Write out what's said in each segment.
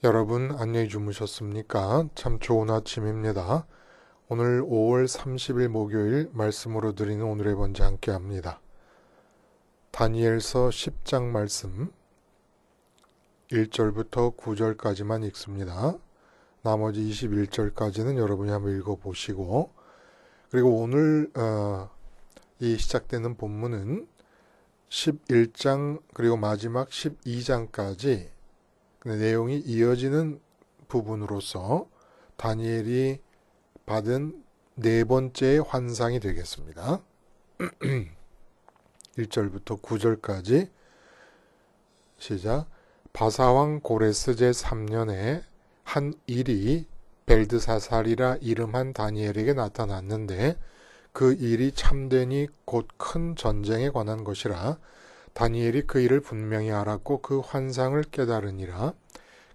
여러분 안녕히 주무셨습니까? 참 좋은 아침입니다. 오늘 5월 30일 목요일 말씀으로 드리는 오늘의 번제 함께 합니다. 다니엘서 10장 말씀 1절부터 9절까지만 읽습니다. 나머지 21절까지는 여러분이 한번 읽어보시고, 그리고 오늘 이 시작되는 본문은 11장 그리고 마지막 12장까지 내용이 이어지는 부분으로서 다니엘이 받은 네 번째의 환상이 되겠습니다. 1절부터 9절까지 시작. 바사왕 고레스 제3년에 한 일이 벨드사살이라 이름한 다니엘에게 나타났는데 그 일이 참되니 곧 큰 전쟁에 관한 것이라 다니엘이 그 일을 분명히 알았고 그 환상을 깨달으니라.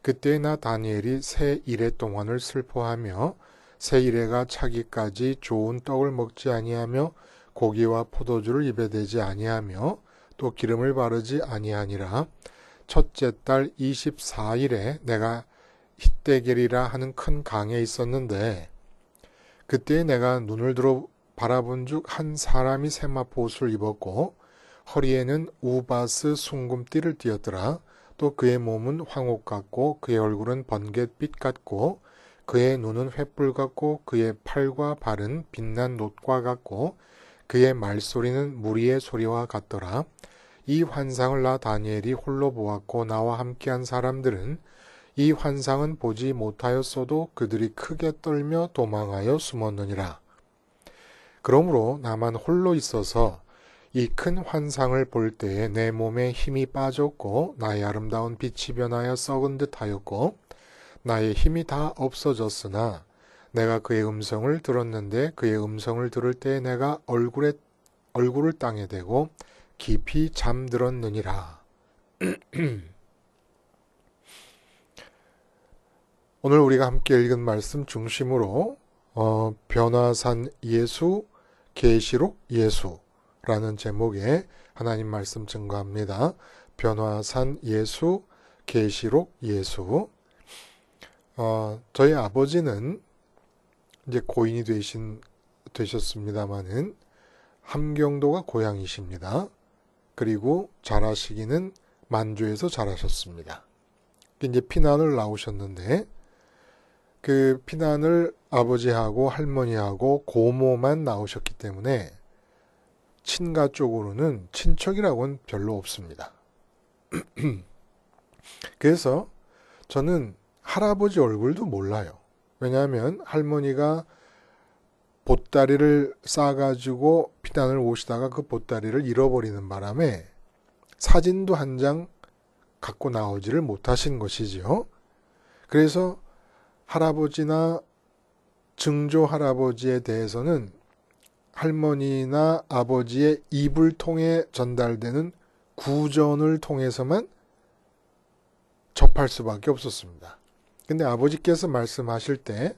그때 나 다니엘이 새 이레 동안을 슬퍼하며 새 이레가 차기까지 좋은 떡을 먹지 아니하며 고기와 포도주를 입에 대지 아니하며 또 기름을 바르지 아니하니라. 첫째 달 24일에 내가 힛데겔이라 하는 큰 강에 있었는데 그때 내가 눈을 들어 바라본 즉 한 사람이 세마포 옷을 입었고 허리에는 우바스 숭금띠를 띠었더라. 또 그의 몸은 황옥 같고 그의 얼굴은 번갯빛 같고 그의 눈은 횃불 같고 그의 팔과 발은 빛난 놋과 같고 그의 말소리는 무리의 소리와 같더라. 이 환상을 나 다니엘이 홀로 보았고 나와 함께한 사람들은 이 환상은 보지 못하였어도 그들이 크게 떨며 도망하여 숨었느니라. 그러므로 나만 홀로 있어서 이 큰 환상을 볼 때에 내 몸에 힘이 빠졌고 나의 아름다운 빛이 변하여 썩은 듯 하였고 나의 힘이 다 없어졌으나 내가 그의 음성을 들었는데 그의 음성을 들을 때에 내가 얼굴을 땅에 대고 깊이 잠들었느니라. 오늘 우리가 함께 읽은 말씀 중심으로 변화산 예수, 계시록 예수라는 제목의 하나님 말씀 증거합니다. 변화산 예수, 계시록 예수. 저희 아버지는 이제 고인이 되셨습니다마는 함경도가 고향이십니다. 그리고 자라시기는 만주에서 자라셨습니다. 이제 피난을 나오셨는데 그 피난을 아버지하고 할머니하고 고모만 나오셨기 때문에 친가 쪽으로는 친척이라고는 별로 없습니다. 그래서 저는 할아버지 얼굴도 몰라요. 왜냐하면 할머니가 보따리를 싸가지고 피난을 오시다가 그 보따리를 잃어버리는 바람에 사진도 한 장 갖고 나오지를 못하신 것이지요. 그래서 할아버지나 증조 할아버지에 대해서는 할머니나 아버지의 입을 통해 전달되는 구전을 통해서만 접할 수밖에 없었습니다. 근데 아버지께서 말씀하실 때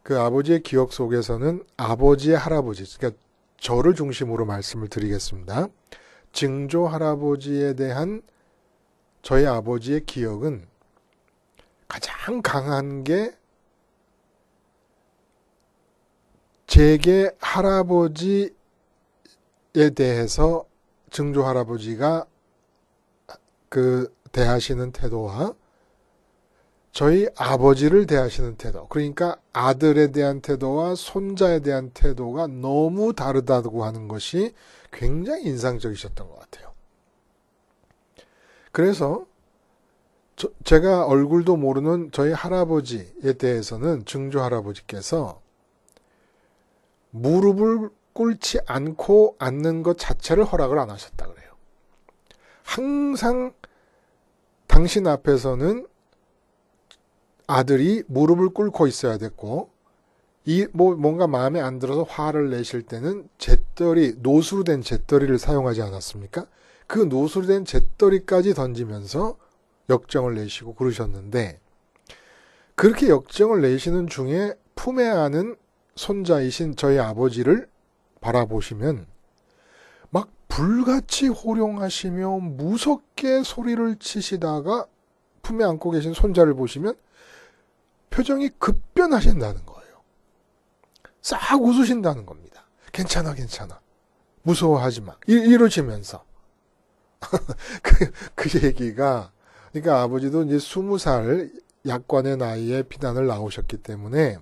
그 아버지의 기억 속에서는 아버지의 할아버지, 그러니까 저를 중심으로 말씀을 드리겠습니다. 증조 할아버지에 대한 저희 아버지의 기억은 가장 강한 게 제게 할아버지에 대해서 증조 할아버지가 그 대하시는 태도와 저희 아버지를 대하시는 태도, 그러니까 아들에 대한 태도와 손자에 대한 태도가 너무 다르다고 하는 것이 굉장히 인상적이셨던 것 같아요. 그래서 제가 얼굴도 모르는 저희 할아버지에 대해서는 증조 할아버지께서 무릎을 꿇지 않고 앉는 것 자체를 허락을 안 하셨다 그래요. 항상 당신 앞에서는 아들이 무릎을 꿇고 있어야 됐고, 뭔가 마음에 안 들어서 화를 내실 때는 노수로 된 잿더리를 사용하지 않았습니까? 그 노수로 된 잿더리까지 던지면서 역정을 내시고 그러셨는데, 그렇게 역정을 내시는 중에 품에 안은 손자이신 저희 아버지를 바라보시면 불같이 호령하시며 무섭게 소리를 치시다가 품에 안고 계신 손자를 보시면 표정이 급변하신다는 거예요. 싹 웃으신다는 겁니다. 괜찮아, 괜찮아. 무서워하지 마. 이러시면서. 그 얘기가, 그러니까 아버지도 이제 20살 약관의 나이에 피난을 나오셨기 때문에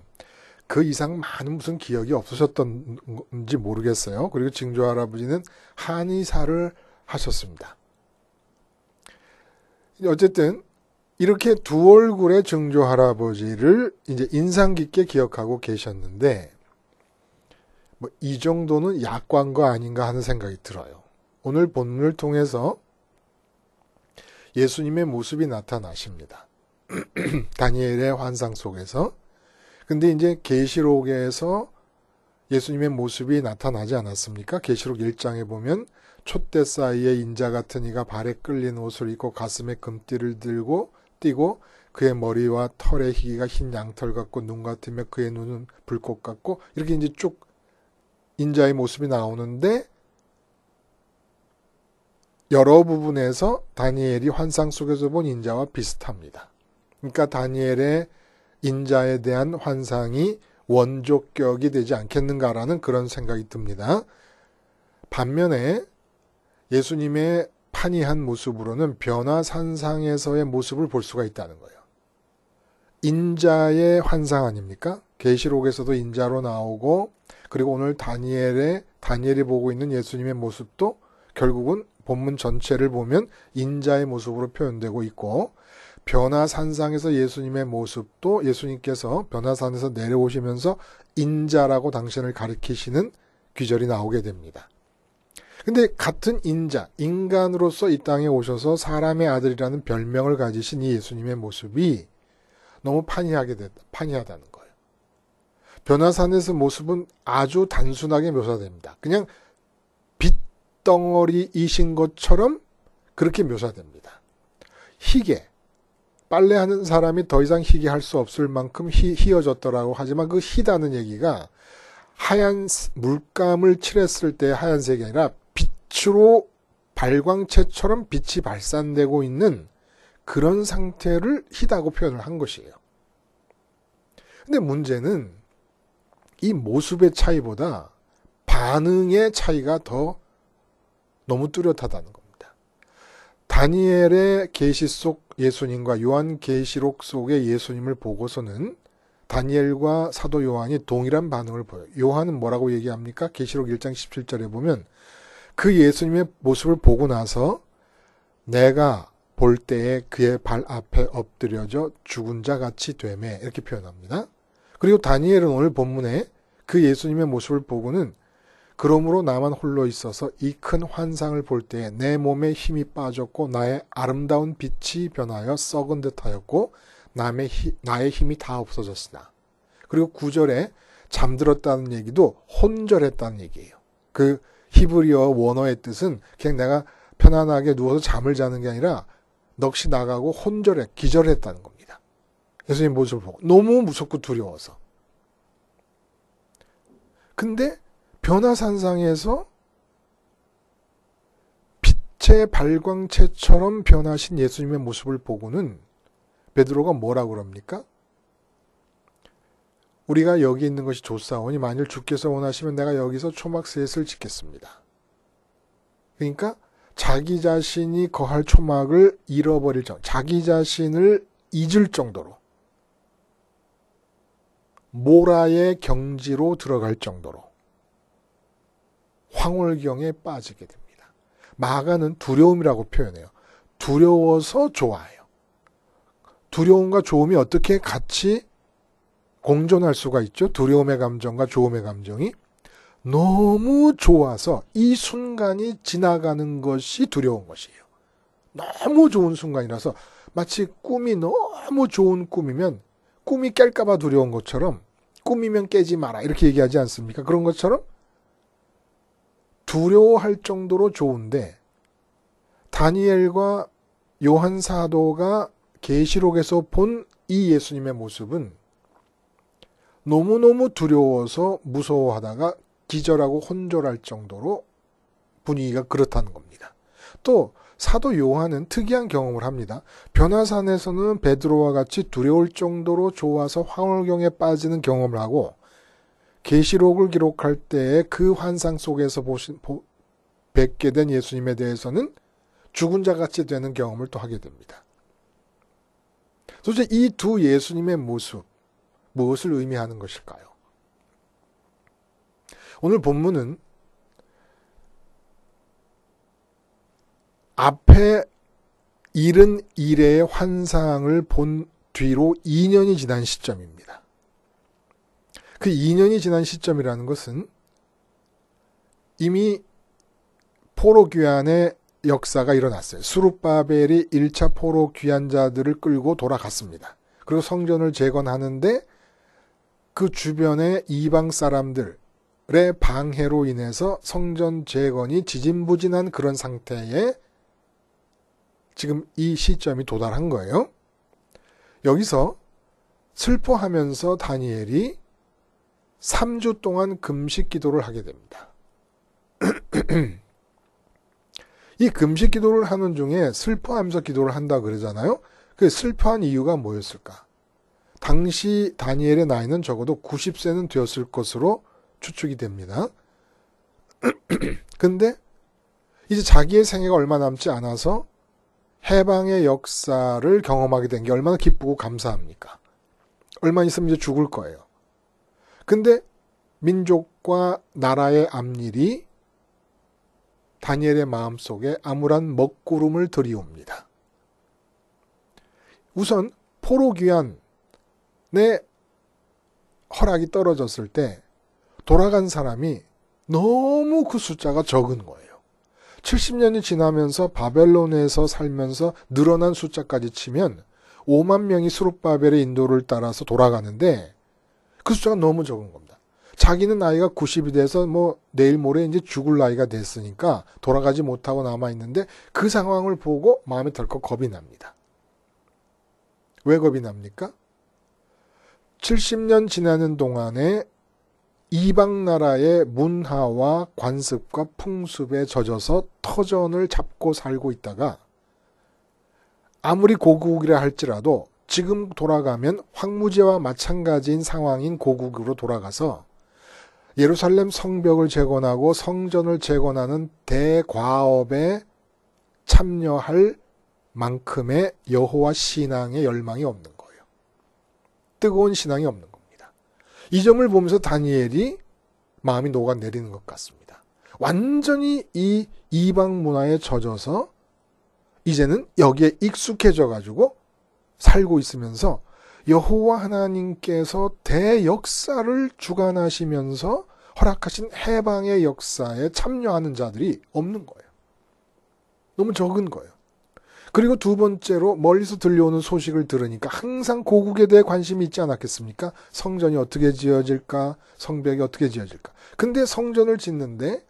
그 이상 많은 무슨 기억이 없으셨던지 모르겠어요. 그리고 증조 할아버지는 한의사를 하셨습니다. 어쨌든 이렇게 두 얼굴의 증조 할아버지를 이제 인상 깊게 기억하고 계셨는데 뭐 이 정도는 약관거 아닌가 하는 생각이 들어요. 오늘 본문을 통해서 예수님의 모습이 나타나십니다. 다니엘의 환상 속에서. 근데 이제 계시록에서 예수님의 모습이 나타나지 않았습니까? 계시록 1장에 보면 촛대 사이에 인자 같은 이가 발에 끌린 옷을 입고 가슴에 금띠를 들고 띠고 그의 머리와 털의 희기가 흰 양털 같고 눈 같으며 그의 눈은 불꽃 같고 이렇게 이제 쭉 인자의 모습이 나오는데 여러 부분에서 다니엘이 환상 속에서 본 인자와 비슷합니다. 그러니까 다니엘의 인자에 대한 환상이 원조격이 되지 않겠는가라는 그런 생각이 듭니다. 반면에 예수님의 판이한 모습으로는 변화산상에서의 모습을 볼 수가 있다는 거예요. 인자의 환상 아닙니까? 계시록에서도 인자로 나오고 그리고 오늘 다니엘이 보고 있는 예수님의 모습도 결국은 본문 전체를 보면 인자의 모습으로 표현되고 있고 변화산상에서 예수님의 모습도 예수님께서 변화산에서 내려오시면서 인자라고 당신을 가리키시는 귀절이 나오게 됩니다. 근데 같은 인자, 인간으로서 이 땅에 오셔서 사람의 아들이라는 별명을 가지신 이 예수님의 모습이 너무 판이하다는 거예요. 변화산에서 모습은 아주 단순하게 묘사됩니다. 그냥 빗덩어리이신 것처럼 그렇게 묘사됩니다. 희게, 빨래하는 사람이 더 이상 희게 할 수 없을 만큼 희어졌더라고 하지만 그 희다는 얘기가 하얀 물감을 칠했을 때 하얀색이 아니라 빛으로 발광체처럼 빛이 발산되고 있는 그런 상태를 희다고 표현을 한 것이에요. 근데 문제는 이 모습의 차이보다 반응의 차이가 더 너무 뚜렷하다는 겁니다. 다니엘의 계시 속 예수님과 요한 계시록 속의 예수님을 보고서는 다니엘과 사도 요한이 동일한 반응을 보여요. 요한은 뭐라고 얘기합니까? 계시록 1장 17절에 보면 그 예수님의 모습을 보고 나서 내가 볼 때에 그의 발 앞에 엎드려져 죽은 자 같이 되매 이렇게 표현합니다. 그리고 다니엘은 오늘 본문에 그 예수님의 모습을 보고는 그러므로 나만 홀로 있어서 이 큰 환상을 볼 때에 내 몸에 힘이 빠졌고 나의 아름다운 빛이 변하여 썩은 듯하였고 나의 힘이 다 없어졌으나 그리고 9절에 잠들었다는 얘기도 혼절했다는 얘기예요. 그 히브리어 원어의 뜻은 그냥 내가 편안하게 누워서 잠을 자는 게 아니라 넋이 나가고 기절했다는 겁니다. 예수님 모습을 보고 너무 무섭고 두려워서. 근데 변화산상에서 빛의 발광체처럼 변하신 예수님의 모습을 보고는 베드로가 뭐라고 그럽니까? 우리가 여기 있는 것이 좋사오니 만일 주께서 원하시면 내가 여기서 초막셋을 짓겠습니다. 그러니까 자기 자신이 거할 초막을 잃어버릴 정도, 자기 자신을 잊을 정도로 모라의 경지로 들어갈 정도로 황홀경에 빠지게 됩니다. 마가는 두려움이라고 표현해요. 두려워서 좋아해요. 두려움과 좋음이 어떻게 같이 공존할 수가 있죠? 두려움의 감정과 좋음의 감정이 너무 좋아서 이 순간이 지나가는 것이 두려운 것이에요. 너무 좋은 순간이라서 마치 꿈이 너무 좋은 꿈이면 꿈이 깰까봐 두려운 것처럼 꿈이면 깨지 마라 이렇게 얘기하지 않습니까? 그런 것처럼 두려워할 정도로 좋은데 다니엘과 요한 사도가 계시록에서 본 이 예수님의 모습은 너무너무 두려워서 무서워하다가 기절하고 혼절할 정도로 분위기가 그렇다는 겁니다. 또 사도 요한은 특이한 경험을 합니다. 변화산에서는 베드로와 같이 두려울 정도로 좋아서 황홀경에 빠지는 경험을 하고 계시록을 기록할 때에 그 환상 속에서 뵙게 된 예수님에 대해서는 죽은 자같이 되는 경험을 또 하게 됩니다. 도대체 이 두 예수님의 모습, 무엇을 의미하는 것일까요? 오늘 본문은 앞에 일은 일의 환상을 본 뒤로 2년이 지난 시점입니다. 그 2년이 지난 시점이라는 것은 이미 포로 귀환의 역사가 일어났어요. 수룹바벨이 1차 포로 귀환자들을 끌고 돌아갔습니다. 그리고 성전을 재건하는데 그 주변의 이방 사람들의 방해로 인해서 성전 재건이 지진부진한 그런 상태에 지금 이 시점이 도달한 거예요. 여기서 슬퍼하면서 다니엘이 3주 동안 금식 기도를 하게 됩니다. 이 금식 기도를 하는 중에 슬퍼하면서 기도를 한다 그러잖아요. 그 슬퍼한 이유가 뭐였을까? 당시 다니엘의 나이는 적어도 90세는 되었을 것으로 추측이 됩니다. 근데 이제 자기의 생애가 얼마 남지 않아서 해방의 역사를 경험하게 된 게 얼마나 기쁘고 감사합니까? 얼마 있으면 이제 죽을 거예요. 근데 민족과 나라의 앞일이 다니엘의 마음속에 암울한 먹구름을 들이옵니다. 우선 포로 귀환의 허락이 떨어졌을 때 돌아간 사람이 너무 그 숫자가 적은 거예요. 70년이 지나면서 바벨론에서 살면서 늘어난 숫자까지 치면 5만 명이 수룹바벨의 인도를 따라서 돌아가는데 그 숫자가 너무 적은 겁니다. 자기는 나이가 90이 돼서 내일 모레 이제 죽을 나이가 됐으니까 돌아가지 못하고 남아있는데 그 상황을 보고 마음에 덜컥 겁이 납니다. 왜 겁이 납니까? 70년 지나는 동안에 이방 나라의 문화와 관습과 풍습에 젖어서 터전을 잡고 살고 있다가 아무리 고국이라 할지라도 지금 돌아가면 황무지와 마찬가지인 상황인 고국으로 돌아가서 예루살렘 성벽을 재건하고 성전을 재건하는 대과업에 참여할 만큼의 여호와 신앙의 열망이 없는 거예요. 뜨거운 신앙이 없는 겁니다. 이 점을 보면서 다니엘이 마음이 녹아내리는 것 같습니다. 완전히 이 이방 문화에 젖어서 이제는 여기에 익숙해져 가지고 살고 있으면서 여호와 하나님께서 대역사를 주관하시면서 허락하신 해방의 역사에 참여하는 자들이 없는 거예요. 너무 적은 거예요. 그리고 두 번째로 멀리서 들려오는 소식을 들으니까 항상 고국에 대해 관심이 있지 않았겠습니까? 성전이 어떻게 지어질까? 성벽이 어떻게 지어질까? 근데 성전을 짓는데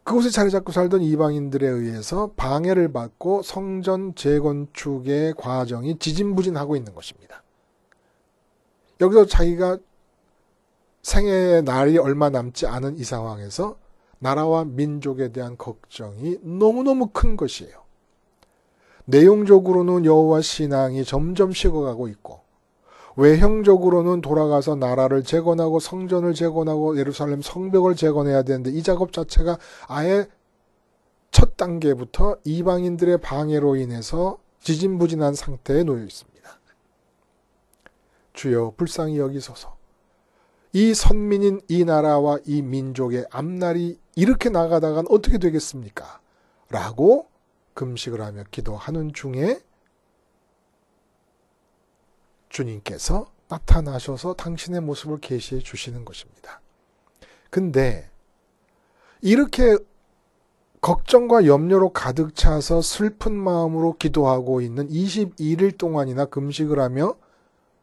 그곳에 자리 잡고 살던 이방인들에 의해서 방해를 받고 성전 재건축의 과정이 지진부진하고 있는 것입니다. 여기서 자기가 생애의 날이 얼마 남지 않은 이 상황에서 나라와 민족에 대한 걱정이 너무너무 큰 것이에요. 내용적으로는 여호와 신앙이 점점 식어가고 있고 외형적으로는 돌아가서 나라를 재건하고 성전을 재건하고 예루살렘 성벽을 재건해야 되는데 이 작업 자체가 아예 첫 단계부터 이방인들의 방해로 인해서 지진부진한 상태에 놓여 있습니다. 주여 불쌍히 여기소서. 이 선민인 이 나라와 이 민족의 앞날이 이렇게 나가다간 어떻게 되겠습니까? 라고 금식을 하며 기도하는 중에 주님께서 나타나셔서 당신의 모습을 계시해 주시는 것입니다. 근데 이렇게 걱정과 염려로 가득 차서 슬픈 마음으로 기도하고 있는 22일 동안이나 금식을 하며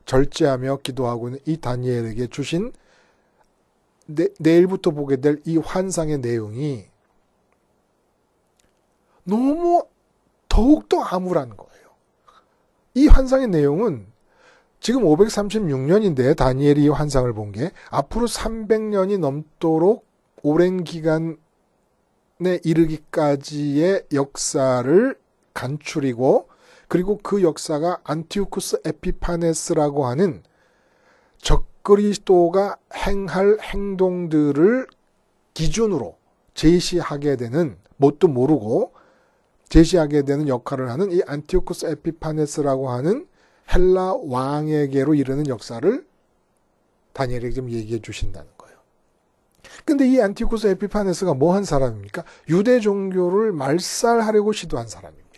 절제하며 기도하고 있는 이 다니엘에게 주신 내일부터 보게 될 이 환상의 내용이 너무 더욱더 암울한 거예요. 이 환상의 내용은 지금 536년인데 다니엘이 이 환상을 본 게 앞으로 300년이 넘도록 오랜 기간 이르기까지의 역사를 간추리고 그리고 그 역사가 안티오쿠스 에피파네스라고 하는 적그리스도가 행할 행동들을 기준으로 제시하게 되는, 뭣도 모르고 제시하게 되는 역할을 하는 이 안티오쿠스 에피파네스라고 하는 헬라 왕에게로 이르는 역사를 다니엘에게 좀 얘기해 주신다는 거예요. 근데 이 안티오쿠스 에피파네스가 뭐 한 사람입니까? 유대 종교를 말살하려고 시도한 사람입니다.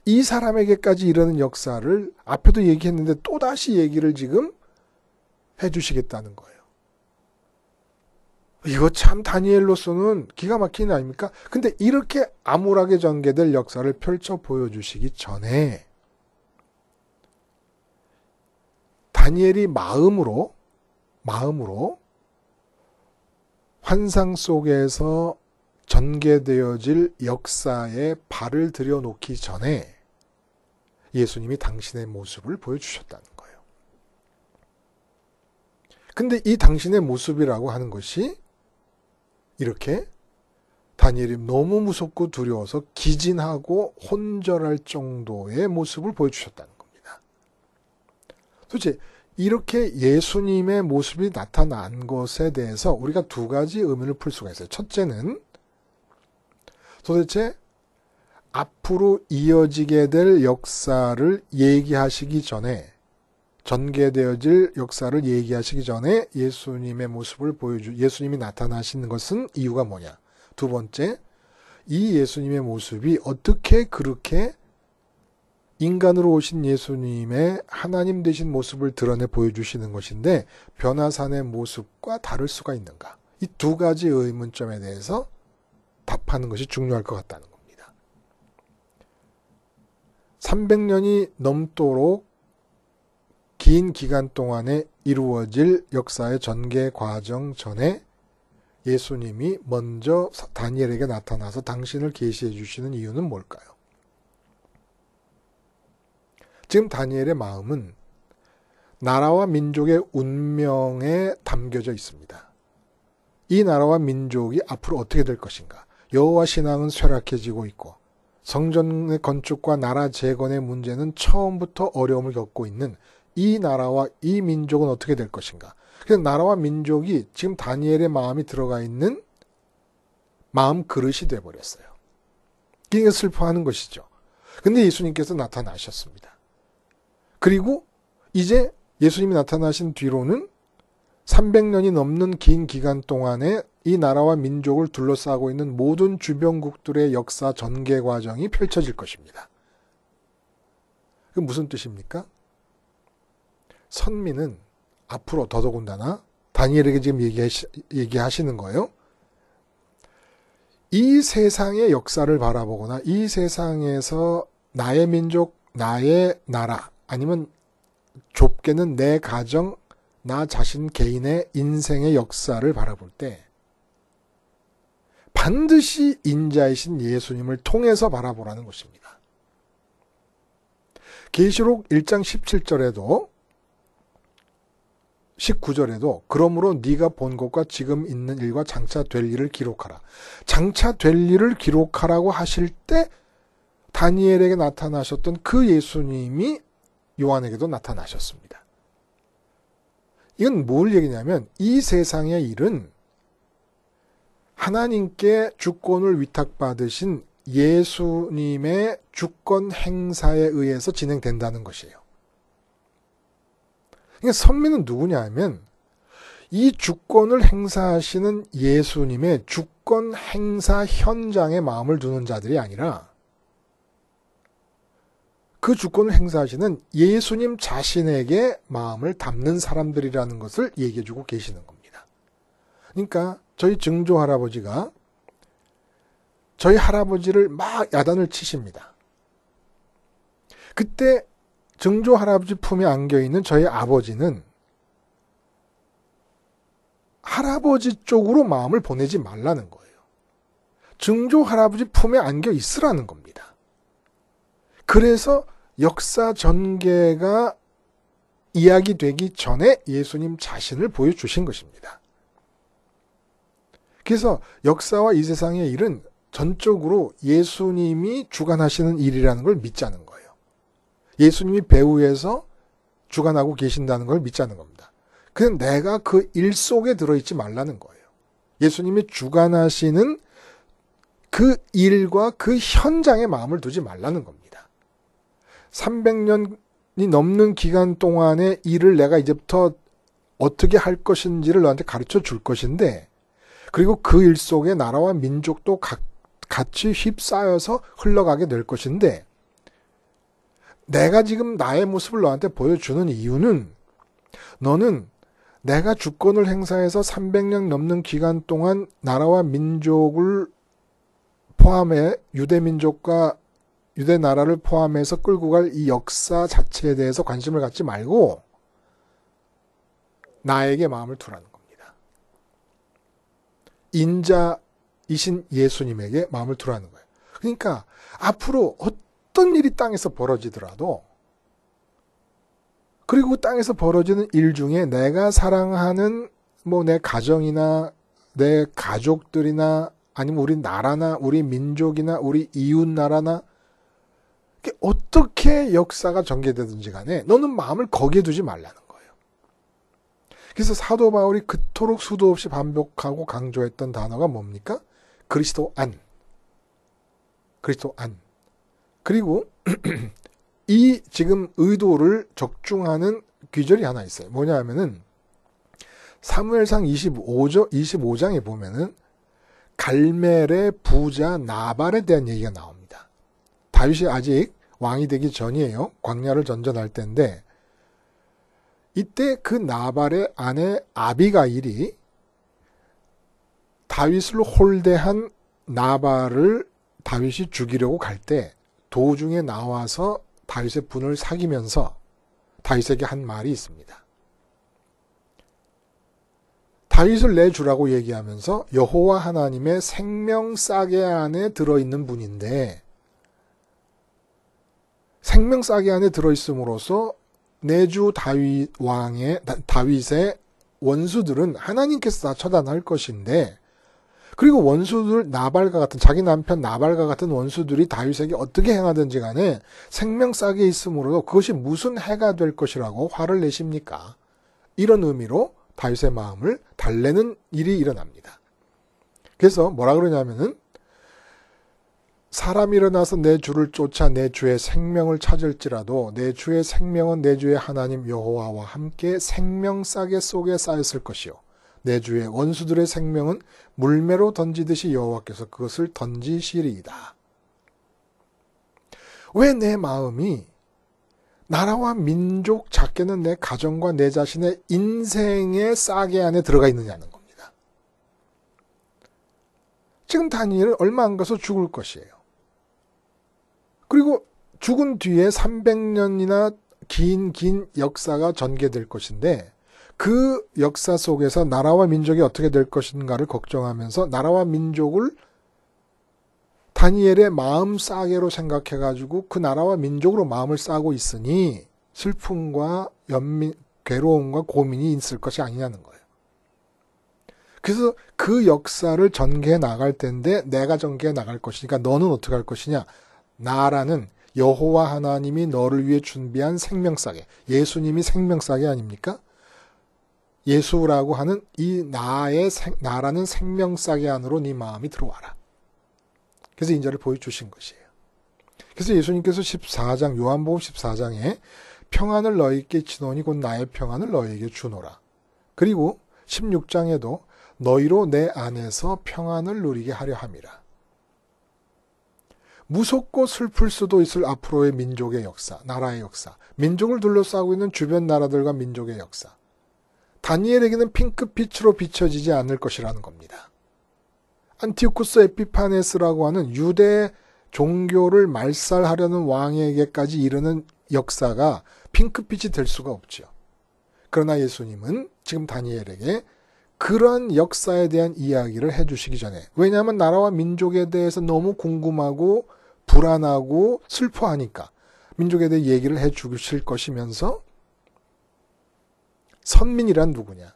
이 사람에게까지 이르는 역사를 앞에도 얘기했는데 또다시 얘기를 지금 해주시겠다는 거예요. 이거 참 다니엘로서는 기가 막히는 거 아닙니까? 근데 이렇게 암울하게 전개될 역사를 펼쳐 보여주시기 전에 다니엘이 마음으로 환상 속에서 전개되어질 역사에 발을 들여놓기 전에 예수님이 당신의 모습을 보여주셨다는 거예요. 근데 이 당신의 모습이라고 하는 것이 이렇게 다니엘이 너무 무섭고 두려워서 기진하고 혼절할 정도의 모습을 보여주셨다는 겁니다. 도대체 이렇게 예수님의 모습이 나타난 것에 대해서 우리가 두 가지 의문을 풀 수가 있어요. 첫째는 도대체 앞으로 이어지게 될 역사를 얘기하시기 전에, 전개되어질 역사를 얘기하시기 전에 예수님의 모습을 예수님이 나타나시는 것은 이유가 뭐냐? 두 번째, 이 예수님의 모습이 어떻게 그렇게 인간으로 오신 예수님의 하나님 되신 모습을 드러내 보여주시는 것인데 변화산의 모습과 다를 수가 있는가? 이 두 가지 의문점에 대해서 답하는 것이 중요할 것 같다는 겁니다. 300년이 넘도록 긴 기간 동안에 이루어질 역사의 전개 과정 전에 예수님이 먼저 다니엘에게 나타나서 당신을 계시해 주시는 이유는 뭘까요? 지금 다니엘의 마음은 나라와 민족의 운명에 담겨져 있습니다. 이 나라와 민족이 앞으로 어떻게 될 것인가? 여호와 신앙은 쇠락해지고 있고 성전의 건축과 나라 재건의 문제는 처음부터 어려움을 겪고 있는 이 나라와 이 민족은 어떻게 될 것인가? 그래서 나라와 민족이 지금 다니엘의 마음이 들어가 있는 마음 그릇이 돼버렸어요. 이게 슬퍼하는 것이죠. 근데 예수님께서 나타나셨습니다. 그리고 이제 예수님이 나타나신 뒤로는 300년이 넘는 긴 기간 동안에 이 나라와 민족을 둘러싸고 있는 모든 주변국들의 역사 전개 과정이 펼쳐질 것입니다. 그 무슨 뜻입니까? 선민은 앞으로 더더군다나 다니엘에게 지금 얘기하시는 거예요. 이 세상의 역사를 바라보거나 이 세상에서 나의 민족, 나의 나라 아니면 좁게는 내 가정, 나 자신 개인의 인생의 역사를 바라볼 때 반드시 인자이신 예수님을 통해서 바라보라는 것입니다. 계시록 1장 17절에도 19절에도 그러므로 네가 본 것과 지금 있는 일과 장차 될 일을 기록하라. 장차 될 일을 기록하라고 하실 때 다니엘에게 나타나셨던 그 예수님이 요한에게도 나타나셨습니다. 이건 뭘 얘기냐면 이 세상의 일은 하나님께 주권을 위탁받으신 예수님의 주권 행사에 의해서 진행된다는 것이에요. 그러니까 선민은 누구냐 하면 이 주권을 행사하시는 예수님의 주권 행사 현장에 마음을 두는 자들이 아니라 그 주권을 행사하시는 예수님 자신에게 마음을 담는 사람들이라는 것을 얘기해주고 계시는 겁니다. 그러니까 저희 증조 할아버지가 저희 할아버지를 막 야단을 치십니다. 그때 증조 할아버지 품에 안겨있는 저희 아버지는 할아버지 쪽으로 마음을 보내지 말라는 거예요. 증조 할아버지 품에 안겨 있으라는 겁니다. 그래서 역사 전개가 이야기되기 전에 예수님 자신을 보여주신 것입니다. 그래서 역사와 이 세상의 일은 전적으로 예수님이 주관하시는 일이라는 걸 믿자는 거예요. 예수님이 배후에서 주관하고 계신다는 걸 믿자는 겁니다. 그냥 내가 그 일 속에 들어있지 말라는 거예요. 예수님이 주관하시는 그 일과 그 현장에 마음을 두지 말라는 겁니다. 300년이 넘는 기간 동안의 일을 내가 이제부터 어떻게 할 것인지를 너한테 가르쳐 줄 것인데, 그리고 그 일 속에 나라와 민족도 같이 휩싸여서 흘러가게 될 것인데, 내가 지금 나의 모습을 너한테 보여주는 이유는 너는 내가 주권을 행사해서 300년 넘는 기간 동안 나라와 민족을 포함해 유대민족과 유대나라를 포함해서 끌고 갈 이 역사 자체에 대해서 관심을 갖지 말고 나에게 마음을 두라는 겁니다. 인자이신 예수님에게 마음을 두라는 거예요. 그러니까 앞으로 어떤 일이 땅에서 벌어지더라도, 그리고 땅에서 벌어지는 일 중에 내가 사랑하는 내 가정이나 내 가족들이나 아니면 우리 나라나 우리 민족이나 우리 이웃 나라나 어떻게 역사가 전개되든지 간에 너는 마음을 거기에 두지 말라는 거예요. 그래서 사도 바울이 그토록 수도 없이 반복하고 강조했던 단어가 뭡니까? 그리스도 안. 그리스도 안. 그리고 이 지금 의도를 적중하는 귀절이 하나 있어요. 뭐냐 하면은 사무엘상 25장에 보면은 갈멜의 부자 나발에 대한 얘기가 나옵니다. 다윗이 아직 왕이 되기 전이에요. 광야를 전전할 때인데, 이때 그 나발의 아내 아비가일이 다윗을 홀대한 나발을 다윗이 죽이려고 갈 때 도중에 나와서 다윗의 분을 사귀면서 다윗에게 한 말이 있습니다. 다윗을 내주라고 얘기하면서 여호와 하나님의 생명싸개 안에 들어있는 분인데, 생명싸개 안에 들어있음으로써 내주 다윗의 원수들은 하나님께서 다 처단할 것인데, 그리고 원수들 나발과 같은, 자기 남편 나발과 같은 원수들이 다윗에게 어떻게 행하든지 간에 생명싸개 있으므로 그것이 무슨 해가 될 것이라고 화를 내십니까? 이런 의미로 다윗의 마음을 달래는 일이 일어납니다. 그래서 뭐라 그러냐면은, 사람이 일어나서 내 주를 쫓아 내 주의 생명을 찾을지라도 내 주의 생명은 내 주의 하나님 여호와와 함께 생명싸개 속에 쌓였을 것이요, 내 주의 원수들의 생명은 물매로 던지듯이 여호와께서 그것을 던지시리이다. 왜 내 마음이 나라와 민족, 작게는 내 가정과 내 자신의 인생의 싸개 안에 들어가 있느냐는 겁니다. 지금 다니엘은 얼마 안 가서 죽을 것이에요. 그리고 죽은 뒤에 300년이나 긴 역사가 전개될 것인데, 그 역사 속에서 나라와 민족이 어떻게 될 것인가를 걱정하면서 나라와 민족을 다니엘의 마음 싸개로 생각해가지고 그 나라와 민족으로 마음을 싸고 있으니 슬픔과 괴로움과 고민이 있을 것이 아니냐는 거예요. 그래서 그 역사를 전개해 나갈 텐데 내가 전개해 나갈 것이니까 너는 어떻게 할 것이냐? 나라는 여호와 하나님이 너를 위해 준비한 생명싸개, 예수님이 생명싸개 아닙니까? 예수라고 하는 이 나라는 생명싸개 안으로 네 마음이 들어와라. 그래서 인자를 보여주신 것이에요. 그래서 예수님께서 14장, 요한복음 14장에 평안을 너희에게 주노니 곧 나의 평안을 너희에게 주노라. 그리고 16장에도 너희로 내 안에서 평안을 누리게 하려 함이라. 무섭고 슬플 수도 있을 앞으로의 민족의 역사, 나라의 역사, 민족을 둘러싸고 있는 주변 나라들과 민족의 역사, 다니엘에게는 핑크빛으로 비춰지지 않을 것이라는 겁니다. 안티오쿠스 에피파네스라고 하는 유대 종교를 말살하려는 왕에게까지 이르는 역사가 핑크빛이 될 수가 없죠. 그러나 예수님은 지금 다니엘에게 그런 역사에 대한 이야기를 해주시기 전에, 왜냐하면 나라와 민족에 대해서 너무 궁금하고 불안하고 슬퍼하니까 민족에 대해 얘기를 해주실 것이면서 선민이란 누구냐?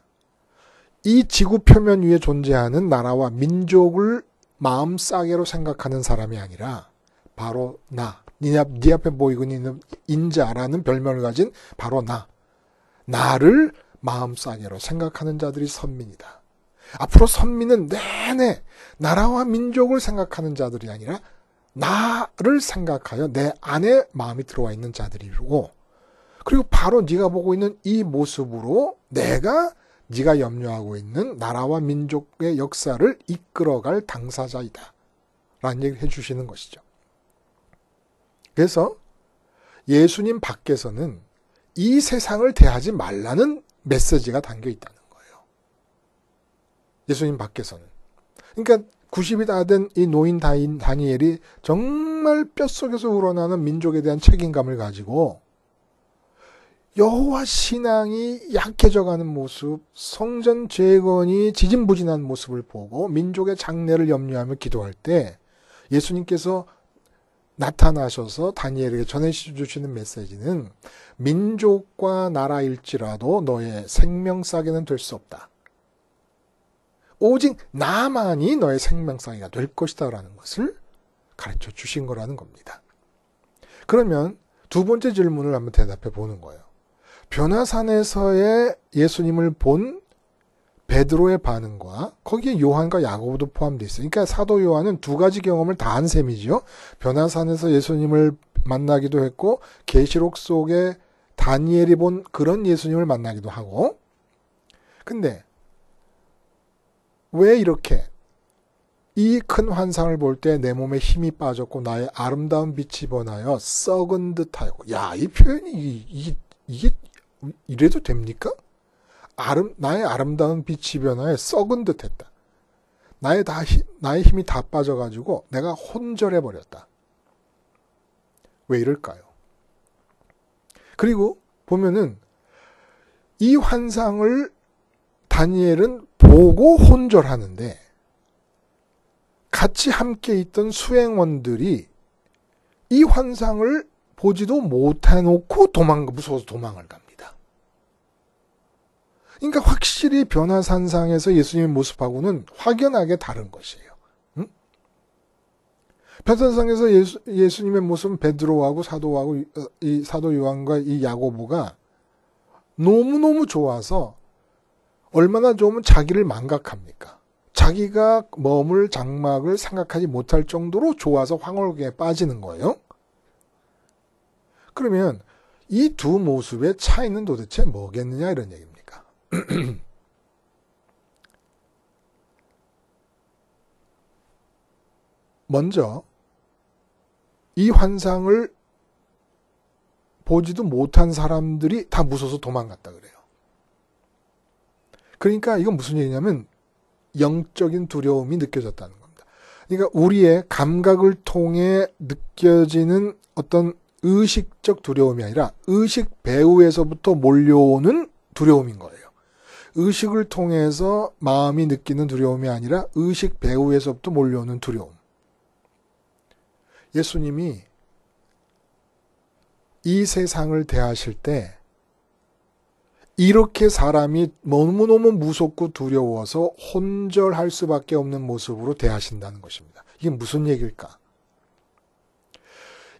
이 지구 표면 위에 존재하는 나라와 민족을 마음싸개로 생각하는 사람이 아니라 바로 나, 네 앞에 보이고 있는 인자라는 별명을 가진 바로 나를 마음싸개로 생각하는 자들이 선민이다. 앞으로 선민은 내내 나라와 민족을 생각하는 자들이 아니라 나를 생각하여 내 안에 마음이 들어와 있는 자들이고, 그리고 바로 네가 보고 있는 이 모습으로 내가 네가 염려하고 있는 나라와 민족의 역사를 이끌어갈 당사자이다 라는 얘기를 해주시는 것이죠. 그래서 예수님 밖에서는 이 세상을 대하지 말라는 메시지가 담겨 있다는 거예요. 예수님 밖에서는. 그러니까 90이 다 된 이 노인 다니엘이 정말 뼛속에서 우러나는 민족에 대한 책임감을 가지고 여호와 신앙이 약해져가는 모습, 성전 재건이 지진부진한 모습을 보고 민족의 장래를 염려하며 기도할 때 예수님께서 나타나셔서 다니엘에게 전해주시는 메시지는 민족과 나라일지라도 너의 생명싸개는 될 수 없다. 오직 나만이 너의 생명싸개가 될 것이다 라는 것을 가르쳐 주신 거라는 겁니다. 그러면 두 번째 질문을 한번 대답해 보는 거예요. 변화산에서의 예수님을 본 베드로의 반응과 거기에 요한과 야고보도 포함되어 있어요. 그러니까 사도 요한은 두 가지 경험을 다 한 셈이죠. 변화산에서 예수님을 만나기도 했고 계시록 속에 다니엘이 본 그런 예수님을 만나기도 하고. 근데 왜 이렇게 이 큰 환상을 볼 때 내 몸에 힘이 빠졌고 나의 아름다운 빛이 번하여 썩은 듯하였고, 야, 이 표현이 이게 이래도 됩니까? 나의 아름다운 빛이 변하여 썩은 듯했다. 나의 힘이 다 빠져가지고 내가 혼절해버렸다. 왜 이럴까요? 그리고 보면은 이 환상을 다니엘은 보고 혼절하는데 같이 함께 있던 수행원들이 이 환상을 보지도 못해놓고 무서워서 도망을 갑니다. 그러니까 확실히 변화산상에서 예수님의 모습하고는 확연하게 다른 것이에요. 응? 변화산상에서 예수님의 모습은 베드로하고 이 사도 요한과 이 야고보가 너무너무 좋아서 얼마나 좋으면 자기를 망각합니까? 자기가 머물 장막을 생각하지 못할 정도로 좋아서 황홀경에 빠지는 거예요. 그러면 이 두 모습의 차이는 도대체 뭐겠느냐 이런 얘기입니다. 먼저 이 환상을 보지도 못한 사람들이 다 무서워서 도망갔다 그래요. 그러니까 이건 무슨 얘기냐면 영적인 두려움이 느껴졌다는 겁니다. 그러니까 우리의 감각을 통해 느껴지는 어떤 의식적 두려움이 아니라 의식 배후에서부터 몰려오는 두려움인 거예요. 의식을 통해서 마음이 느끼는 두려움이 아니라 의식 배후에서부터 몰려오는 두려움. 예수님이 이 세상을 대하실 때 이렇게 사람이 너무너무 무섭고 두려워서 혼절할 수밖에 없는 모습으로 대하신다는 것입니다. 이게 무슨 얘기일까?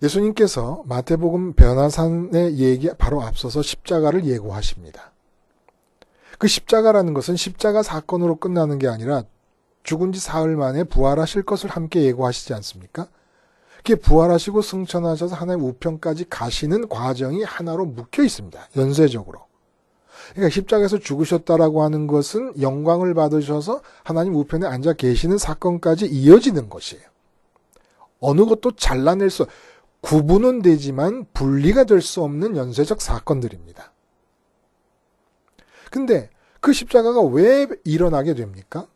예수님께서 마태복음 변화산의 얘기 바로 앞서서 십자가를 예고하십니다. 그 십자가라는 것은 십자가 사건으로 끝나는 게 아니라 죽은 지 사흘 만에 부활하실 것을 함께 예고하시지 않습니까? 그게 부활하시고 승천하셔서 하나님 우편까지 가시는 과정이 하나로 묶여 있습니다. 연쇄적으로. 그러니까 십자가에서 죽으셨다라고 하는 것은 영광을 받으셔서 하나님 우편에 앉아 계시는 사건까지 이어지는 것이에요. 어느 것도 잘라낼 구분은 되지만 분리가 될 수 없는 연쇄적 사건들입니다. 근데 그 십자가가 왜 일어나게 됩니까?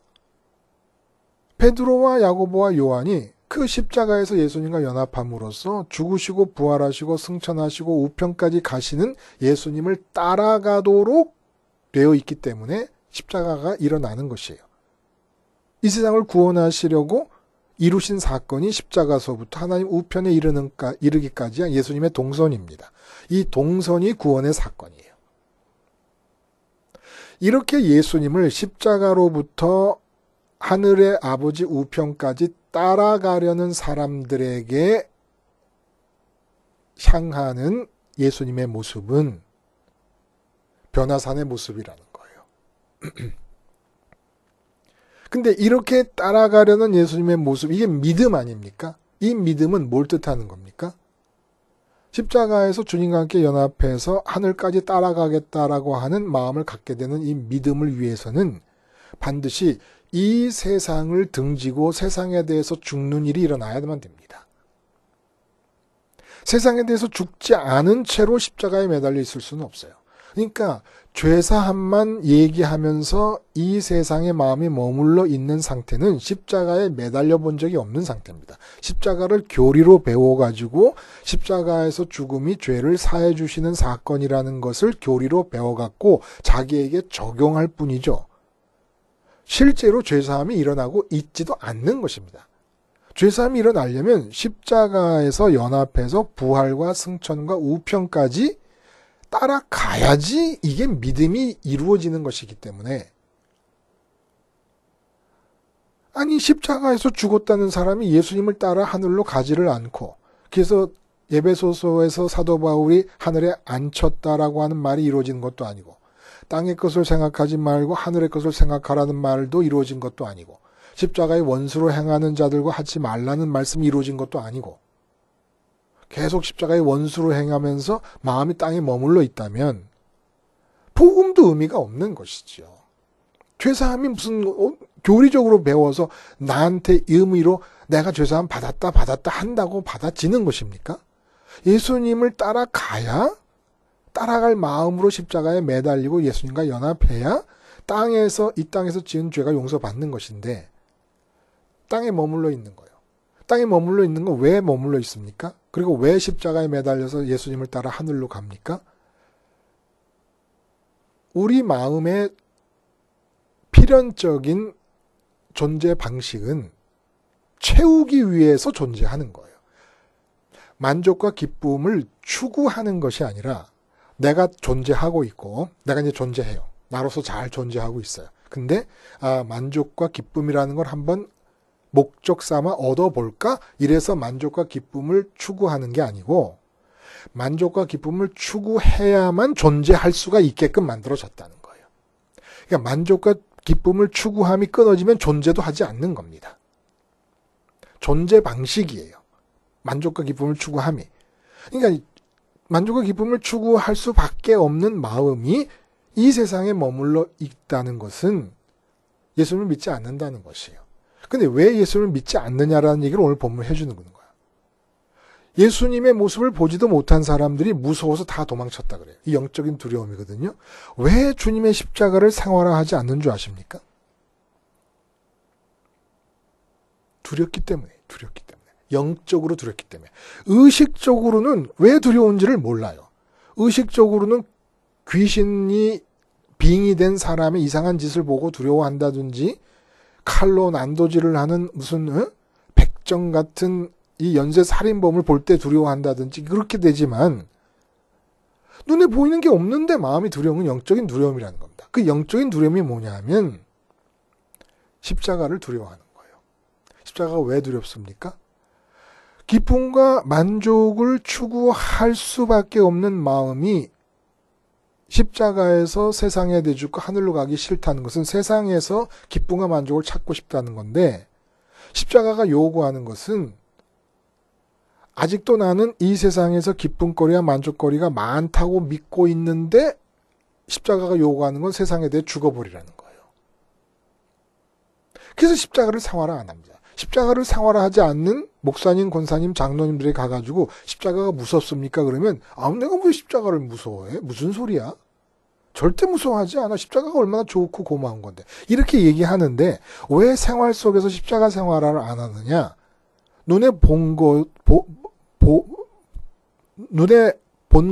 베드로와 야고보와 요한이 그 십자가에서 예수님과 연합함으로써 죽으시고 부활하시고 승천하시고 우편까지 가시는 예수님을 따라가도록 되어 있기 때문에 십자가가 일어나는 것이에요. 이 세상을 구원하시려고 이루신 사건이 십자가서부터 하나님 우편에 이르기까지한 예수님의 동선입니다. 이 동선이 구원의 사건이에요. 이렇게 예수님을 십자가로부터 하늘의 아버지 우편까지 따라가려는 사람들에게 향하는 예수님의 모습은 변화산의 모습이라는 거예요. 근데 이렇게 따라가려는 예수님의 모습, 이게 믿음 아닙니까? 이 믿음은 뭘 뜻하는 겁니까? 십자가에서 주님과 함께 연합해서 하늘까지 따라가겠다라고 하는 마음을 갖게 되는 이 믿음을 위해서는 반드시 이 세상을 등지고 세상에 대해서 죽는 일이 일어나야만 됩니다. 세상에 대해서 죽지 않은 채로 십자가에 매달려 있을 수는 없어요. 그러니까 죄사함만 얘기하면서 이 세상에 마음이 머물러 있는 상태는 십자가에 매달려 본 적이 없는 상태입니다. 십자가를 교리로 배워가지고 십자가에서 죽음이 죄를 사해 주시는 사건이라는 것을 교리로 배워갖고 자기에게 적용할 뿐이죠. 실제로 죄사함이 일어나고 있지도 않는 것입니다. 죄사함이 일어나려면 십자가에서 연합해서 부활과 승천과 우편까지 따라가야지 이게 믿음이 이루어지는 것이기 때문에, 아니 십자가에서 죽었다는 사람이 예수님을 따라 하늘로 가지를 않고, 그래서 에베소서에서 사도 바울이 하늘에 앉혔다라고 하는 말이 이루어지는 것도 아니고, 땅의 것을 생각하지 말고 하늘의 것을 생각하라는 말도 이루어진 것도 아니고, 십자가의 원수로 행하는 자들과 하지 말라는 말씀이 이루어진 것도 아니고, 계속 십자가의 원수로 행하면서 마음이 땅에 머물러 있다면 복음도 의미가 없는 것이죠. 죄사함이 무슨 교리적으로 배워서 나한테 의미로 내가 죄사함 받았다 한다고 받아지는 것입니까? 예수님을 따라가야, 따라갈 마음으로 십자가에 매달리고 예수님과 연합해야 이 땅에서 지은 죄가 용서받는 것인데, 땅에 머물러 있는 거예요. 땅에 머물러 있는 건 왜 머물러 있습니까? 그리고 왜 십자가에 매달려서 예수님을 따라 하늘로 갑니까? 우리 마음의 필연적인 존재 방식은 채우기 위해서 존재하는 거예요. 만족과 기쁨을 추구하는 것이 아니라 내가 존재하고 있고, 내가 이제 존재해요. 나로서 잘 존재하고 있어요. 근데 만족과 기쁨이라는 걸 한번 목적 삼아 얻어볼까? 이래서 만족과 기쁨을 추구하는 게 아니고, 만족과 기쁨을 추구해야만 존재할 수가 있게끔 만들어졌다는 거예요. 그러니까 만족과 기쁨을 추구함이 끊어지면 존재도 하지 않는 겁니다. 존재 방식이에요. 만족과 기쁨을 추구함이. 그러니까 만족과 기쁨을 추구할 수밖에 없는 마음이 이 세상에 머물러 있다는 것은 예수님을 믿지 않는다는 것이에요. 근데 왜 예수님을 믿지 않느냐라는 얘기를 오늘 본문에 해주는 거야. 예수님의 모습을 보지도 못한 사람들이 무서워서 다 도망쳤다 그래요. 이 영적인 두려움이거든요. 왜 주님의 십자가를 생활화하지 않는 줄 아십니까? 두렵기 때문에. 영적으로 두렵기 때문에. 의식적으로는 왜 두려운지를 몰라요. 의식적으로는 귀신이 빙이 된 사람의 이상한 짓을 보고 두려워한다든지, 칼로 난도질을 하는 무슨 백정 같은 이 연쇄 살인범을 볼 때 두려워한다든지 그렇게 되지만, 눈에 보이는 게 없는데 마음이 두려운 건 영적인 두려움이라는 겁니다. 그 영적인 두려움이 뭐냐 하면 십자가를 두려워하는 거예요. 십자가가 왜 두렵습니까? 기쁨과 만족을 추구할 수밖에 없는 마음이 십자가에서 세상에 내주고 하늘로 가기 싫다는 것은 세상에서 기쁨과 만족을 찾고 싶다는 건데, 십자가가 요구하는 것은 아직도 나는 이 세상에서 기쁨거리와 만족거리가 많다고 믿고 있는데, 십자가가 요구하는 건 세상에 대해 죽어버리라는 거예요. 그래서 십자가를 생활화 안 합니다. 십자가를 생활화하지 않는 목사님, 권사님, 장로님들이 가가지고 십자가가 무섭습니까? 그러면 내가 왜 십자가를 무서워해? 무슨 소리야? 절대 무서워하지 않아. 십자가가 얼마나 좋고 고마운 건데. 이렇게 얘기하는데 왜 생활 속에서 십자가 생활화를 안 하느냐? 눈에 본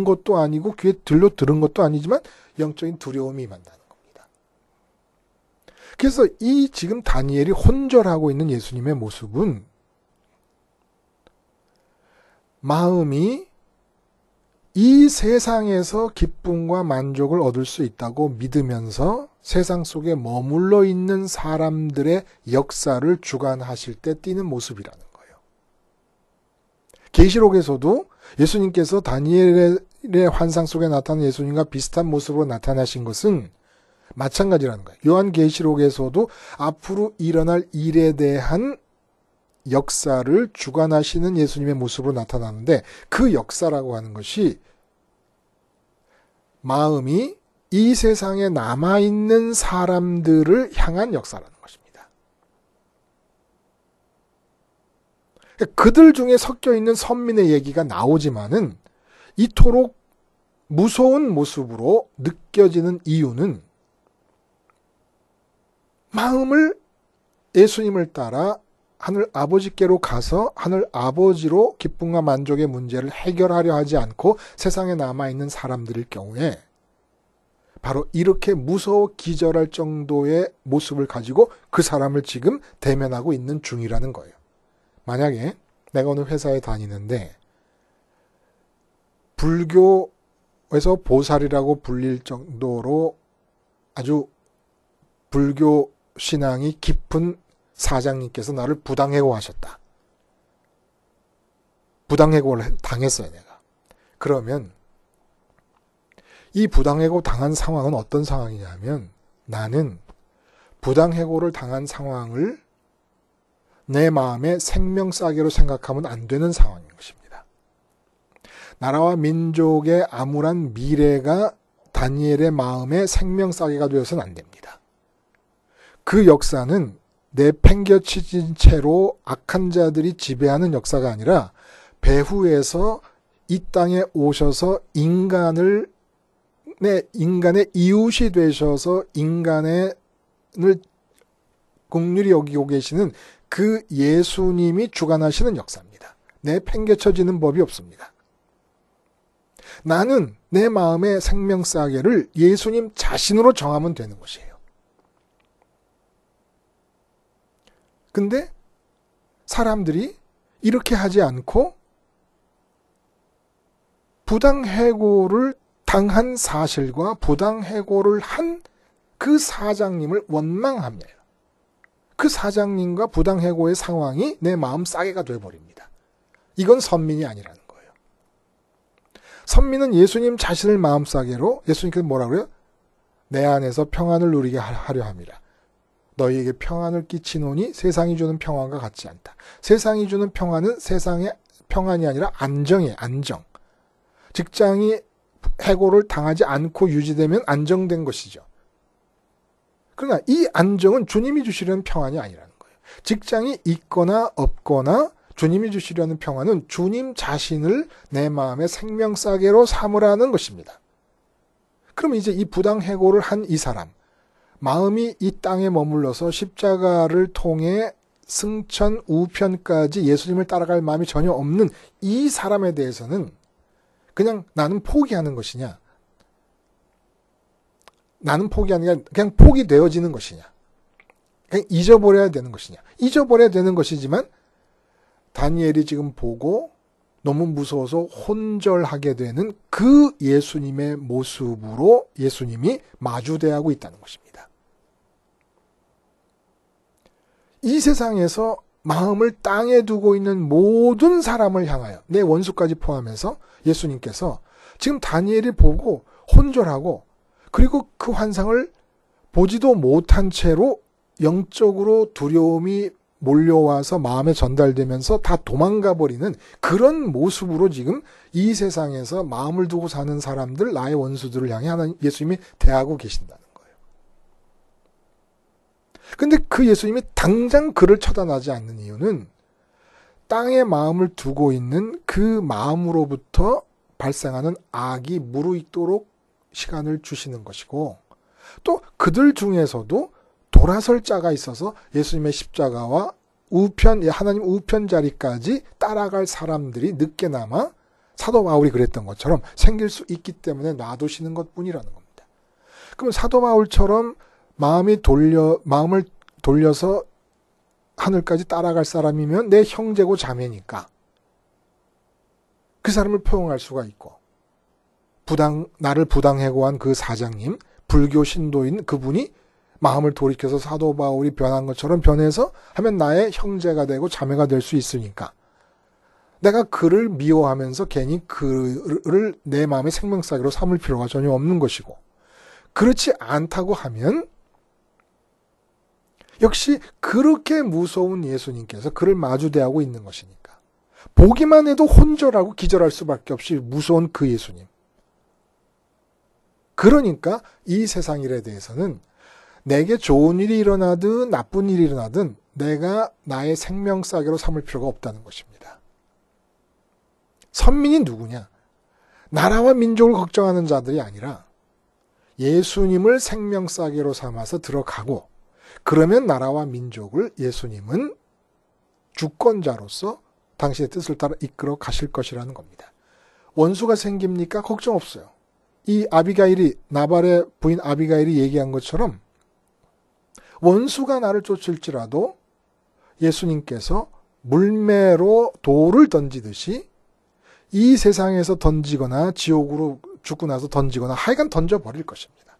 것도 아니고 귀에 들은 것도 아니지만 영적인 두려움이 임한다는 겁니다. 그래서 이 지금 다니엘이 혼절하고 있는 예수님의 모습은 마음이 이 세상에서 기쁨과 만족을 얻을 수 있다고 믿으면서 세상 속에 머물러 있는 사람들의 역사를 주관하실 때 띠는 모습이라는 거예요. 계시록에서도 예수님께서 다니엘의 환상 속에 나타난 예수님과 비슷한 모습으로 나타나신 것은 마찬가지라는 거예요. 요한계시록에서도 앞으로 일어날 일에 대한 역사를 주관하시는 예수님의 모습으로 나타나는데, 그 역사라고 하는 것이 마음이 이 세상에 남아있는 사람들을 향한 역사라는 것입니다. 그들 중에 섞여 있는 선민의 얘기가 나오지만은 이토록 무서운 모습으로 느껴지는 이유는 마음을 예수님을 따라 하늘 아버지께로 가서 하늘 아버지로 기쁨과 만족의 문제를 해결하려 하지 않고 세상에 남아있는 사람들일 경우에 바로 이렇게 무서워 기절할 정도의 모습을 가지고 그 사람을 지금 대면하고 있는 중이라는 거예요. 만약에 내가 어느 회사에 다니는데 불교에서 보살이라고 불릴 정도로 아주 불교 신앙이 깊은 사장님께서 나를 부당해고하셨다. 부당해고를 당했어요, 내가. 그러면 이 부당해고 당한 상황은 어떤 상황이냐면, 나는 부당해고를 당한 상황을 내 마음의 생명싸개로 생각하면 안 되는 상황인 것입니다. 나라와 민족의 암울한 미래가 다니엘의 마음의 생명싸개가 되어서는 안 됩니다. 그 역사는 내팽겨치진 채로 악한 자들이 지배하는 역사가 아니라 배후에서 이 땅에 오셔서 인간의 이웃이 되셔서 인간을 긍휼히 여기고 계시는 그 예수님이 주관하시는 역사입니다. 내팽겨쳐지는 법이 없습니다. 나는 내 마음의 생명싸개를 예수님 자신으로 정하면 되는 것이에요. 근데 사람들이 이렇게 하지 않고 부당해고를 당한 사실과 부당해고를 한 그 사장님을 원망하며 그 사장님과 부당해고의 상황이 내 마음 싸개가 되어버립니다. 이건 선민이 아니라는 거예요. 선민은 예수님 자신을 마음 싸개로, 예수님께서 뭐라고 그래요? 내 안에서 평안을 누리게 하려 함이라. 너희에게 평안을 끼치노니 세상이 주는 평안과 같지 않다. 세상이 주는 평안은 세상의 평안이 아니라 안정이에요. 안정. 직장이 해고를 당하지 않고 유지되면 안정된 것이죠. 그러나 이 안정은 주님이 주시려는 평안이 아니라는 거예요. 직장이 있거나 없거나 주님이 주시려는 평안은 주님 자신을 내 마음의 생명싸개로 삼으라는 것입니다. 그럼 이제 이 부당해고를 한 이 사람, 마음이 이 땅에 머물러서 십자가를 통해 승천 우편까지 예수님을 따라갈 마음이 전혀 없는 이 사람에 대해서는 그냥 나는 포기하는 것이냐, 나는 포기하는 게 아니라 그냥 포기되어지는 것이냐, 그냥 잊어버려야 되는 것이냐. 잊어버려야 되는 것이지만 다니엘이 지금 보고 너무 무서워서 혼절하게 되는 그 예수님의 모습으로 예수님이 마주대하고 있다는 것입니다. 이 세상에서 마음을 땅에 두고 있는 모든 사람을 향하여, 내 원수까지 포함해서 예수님께서 지금 다니엘이 보고 혼절하고, 그리고 그 환상을 보지도 못한 채로 영적으로 두려움이 몰려와서 마음에 전달되면서 다 도망가 버리는 그런 모습으로 지금 이 세상에서 마음을 두고 사는 사람들, 나의 원수들을 향해 하나님 예수님이 대하고 계신다는 거예요. 근데 그 예수님이 당장 그를 처단하지 않는 이유는 땅에 마음을 두고 있는 그 마음으로부터 발생하는 악이 무르익도록 시간을 주시는 것이고, 또 그들 중에서도 돌아설 자가 있어서 예수님의 십자가와 하나님 우편 자리까지 따라갈 사람들이 늦게나마 사도 바울이 그랬던 것처럼 생길 수 있기 때문에 놔두시는 것뿐이라는 겁니다. 그럼 사도 바울처럼 마음을 돌려서 하늘까지 따라갈 사람이면 내 형제고 자매니까 그 사람을 포용할 수가 있고, 나를 부당해고한 그 사장님, 불교 신도인 그분이 마음을 돌이켜서 사도 바울이 변한 것처럼 변해서 하면 나의 형제가 되고 자매가 될 수 있으니까 내가 그를 미워하면서 괜히 그를 내 마음의 생명사기로 삼을 필요가 전혀 없는 것이고, 그렇지 않다고 하면 역시 그렇게 무서운 예수님께서 그를 마주대하고 있는 것이니까 보기만 해도 혼절하고 기절할 수밖에 없이 무서운 그 예수님. 그러니까 이 세상 일에 대해서는 내게 좋은 일이 일어나든 나쁜 일이 일어나든 내가 나의 생명싸개로 삼을 필요가 없다는 것입니다. 선민이 누구냐? 나라와 민족을 걱정하는 자들이 아니라 예수님을 생명싸개로 삼아서 들어가고, 그러면 나라와 민족을 예수님은 주권자로서 당신의 뜻을 따라 이끌어 가실 것이라는 겁니다. 원수가 생깁니까? 걱정 없어요. 이 아비가일이, 나발의 부인 아비가일이 얘기한 것처럼 원수가 나를 쫓을지라도 예수님께서 물매로 돌을 던지듯이 이 세상에서 던지거나 지옥으로 죽고 나서 던지거나 하여간 던져버릴 것입니다.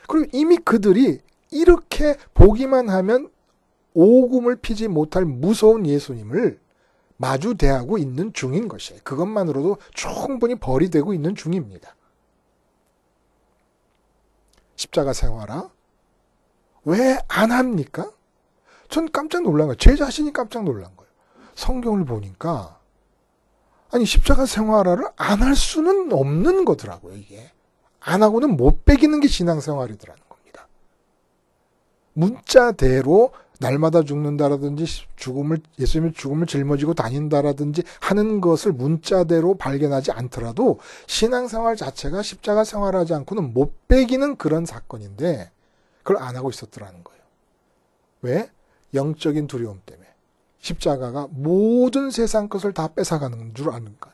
그리고 이미 그들이 이렇게 보기만 하면 오금을 피지 못할 무서운 예수님을 마주대하고 있는 중인 것이에요. 그것만으로도 충분히 벌이 되고 있는 중입니다. 십자가 생활아? 왜 안 합니까? 전 깜짝 놀란 거예요. 제 자신이 깜짝 놀란 거예요. 성경을 보니까 아니 십자가 생활화를 안 할 수는 없는 거더라고요. 이게 안 하고는 못 배기는 게 신앙생활이더라는 겁니다. 문자대로 날마다 죽는다라든지 예수님의 죽음을 짊어지고 다닌다라든지 하는 것을 문자대로 발견하지 않더라도 신앙생활 자체가 십자가 생활하지 않고는 못 배기는 그런 사건인데 그걸 안 하고 있었더라는 거예요. 왜? 영적인 두려움 때문에. 십자가가 모든 세상 것을 다 뺏어가는 줄 아는가.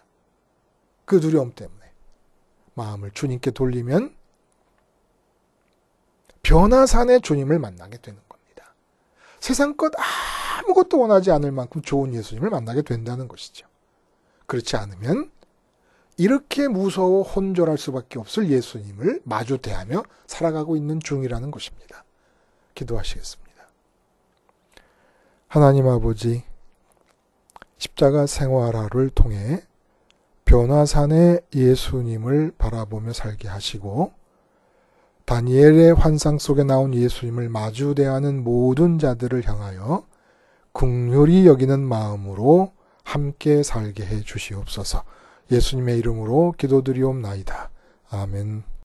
그 두려움 때문에 마음을 주님께 돌리면 변화산의 주님을 만나게 되는 겁니다. 세상 것 아무것도 원하지 않을 만큼 좋은 예수님을 만나게 된다는 것이죠. 그렇지 않으면 이렇게 무서워 혼절할 수밖에 없을 예수님을 마주 대하며 살아가고 있는 중이라는 것입니다. 기도하시겠습니다. 하나님 아버지, 십자가 생활화를 통해 변화산의 예수님을 바라보며 살게 하시고 다니엘의 환상 속에 나온 예수님을 마주 대하는 모든 자들을 향하여 긍휼히 여기는 마음으로 함께 살게 해 주시옵소서. 예수님의 이름으로 기도드리옵나이다. 아멘.